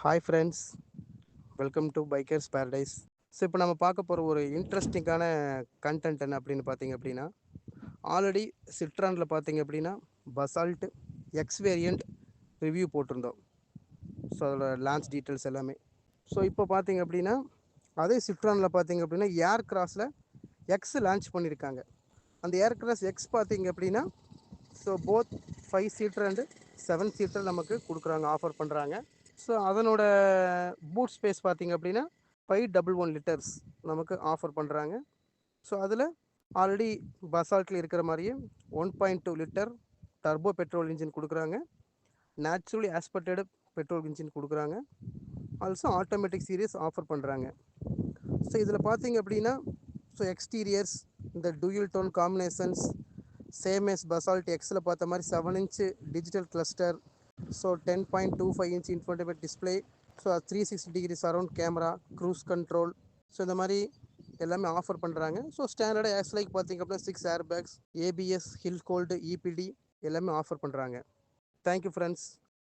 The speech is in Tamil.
Hi friends, welcome to bikers paradise. So இப்போ நம்ம பார்க்க போகிற ஒரு இன்ட்ரெஸ்டிங்கான கண்டென்ட் என்ன அப்படின்னு பார்த்தீங்க அப்படின்னா, ஆல்ரெடி சிட்ரானில் பார்த்தீங்க அப்படின்னா பசால்ட் எக்ஸ் வேரியண்ட் ரிவ்யூ போட்டிருந்தோம். ஸோ அதோட லான்ச் டீட்டெயில்ஸ் எல்லாமே. ஸோ இப்போ பார்த்தீங்க அப்படின்னா அதே சிட்ரானில் பார்த்தீங்க அப்படின்னா ஏர் கிராஸில் எக்ஸ் லான்ச் பண்ணியிருக்காங்க. அந்த ஏர் கிராஸ் எக்ஸ் பார்த்தீங்க அப்படின்னா so both 5 seater and 7 seater நமக்கு கொடுக்குறாங்க, ஆஃபர் பண்ணுறாங்க. ஸோ அதனோட பூட் ஸ்பேஸ் பார்த்திங்க அப்படின்னா 511 லிட்டர்ஸ் நமக்கு ஆஃபர் பண்ணுறாங்க. ஸோ அதில் ஆல்ரெடி பசால்ட்டில் இருக்கிற மாதிரியே 1.2 லிட்டர் டர்போ பெட்ரோல் இன்ஜின் கொடுக்குறாங்க, நேச்சுரலி ஆஸ்பெக்டட் பெட்ரோல் இன்ஜின் கொடுக்குறாங்க, ஆல்சோ ஆட்டோமேட்டிக் சீரியஸ் ஆஃபர் பண்ணுறாங்க. ஸோ இதில் பார்த்தீங்க அப்படின்னா ஸோ எக்ஸ்டீரியர்ஸ் இந்த dual tone combinations same as Basalt எக்ஸில் பார்த்த மாதிரி 7 inch digital cluster, so 10.25 inch infotainment display, so 360 degree surround camera, cruise control, so இந்த மாதிரி எல்லாமே ஆஃபர் பண்ணுறாங்க. ஸோ ஸ்டாண்டர்டாக ஆஸ் லைக் பார்த்திங்க அப்படின்னா 6 airbags, ABS, hill hold, EBD எல்லாமே ஆஃபர் பண்ணுறாங்க. Thank you friends.